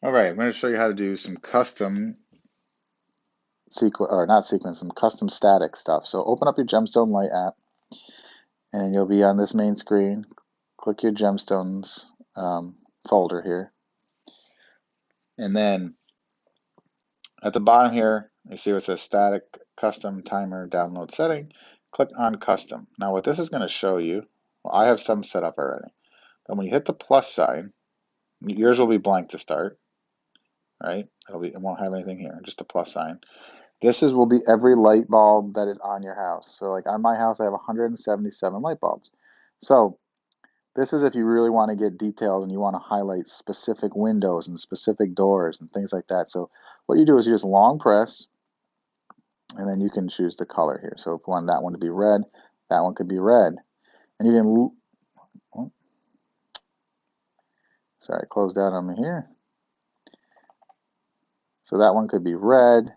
All right, I'm going to show you how to do some custom or not sequence, some custom static stuff. So open up your Gemstone Light app, and you'll be on this main screen. Click your Gemstones folder here, and then at the bottom here, you see what says Static Custom Timer Download Setting. Click on Custom. Now, what this is going to show you, well, I have some set up already. But when you hit the plus sign, yours will be blank to start, right? It won't have anything here, just a plus sign. Will be every light bulb that is on your house. So like on my house, I have 177 light bulbs. So this is if you really want to get detailed and you want to highlight specific windows and specific doors and things like that. So what you do is you just long press and then you can choose the color here. So if you want that one to be red, that one could be red. And you can, oh, sorry, close that on me here. So that one could be red.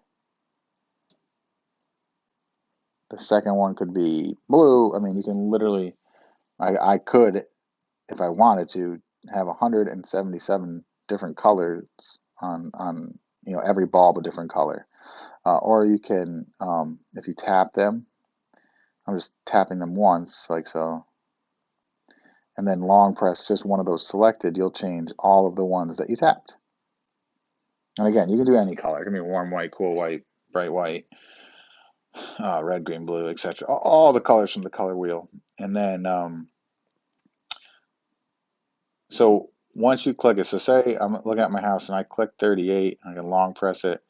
The second one could be blue. I mean, you can literally, I could, if I wanted to, have 177 different colors on every bulb a different color. Or you can, if you tap them, I'm just tapping them once, like so, and then long press just one of those selected, you'll change all of the ones that you tapped. And again, you can do any color. It can be warm white, cool white, bright white, red, green, blue, etc. All the colors from the color wheel. And then, so once you click it, so say I'm looking at my house and I click 38, I can long press it,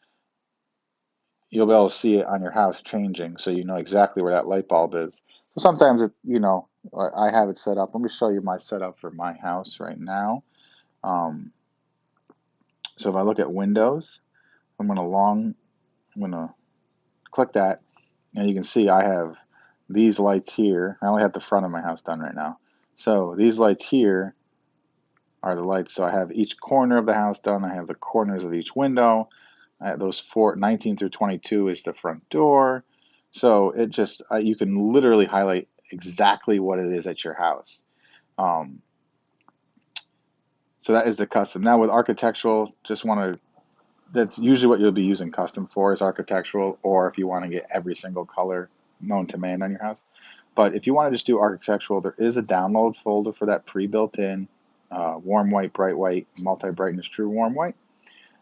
you'll be able to see it on your house changing, so you know exactly where that light bulb is. So sometimes I have it set up. Let me show you my setup for my house right now. Um, so if I look at Windows, I'm gonna click that, and you can see I have these lights here. I only have the front of my house done right now. So these lights here are the lights. So I have each corner of the house done. I have the corners of each window. Those 19 through 22 is the front door. So it just, you can literally highlight exactly what it is at your house. Um, so that is the custom. Now with architectural, that's usually what you'll be using custom for is architectural, or if you want to get every single color known to man on your house. But if you want to just do architectural, there is a download folder for that pre-built in, warm white, bright white, multi-brightness, true warm white.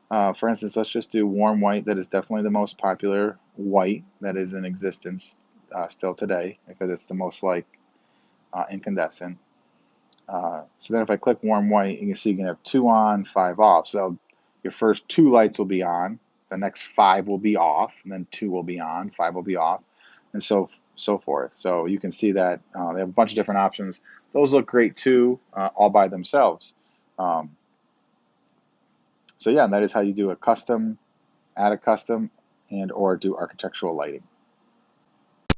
For instance, let's just do warm white. That is definitely the most popular white that is in existence still today because it's the most incandescent. So then if I click warm white, you can see you can have 2 on, 5 off. So your first 2 lights will be on, the next 5 will be off, and then 2 will be on, 5 will be off, and so forth. So you can see that they have a bunch of different options. Those look great too, all by themselves. Um, so yeah, that is how you do add a custom, and or do architectural lighting.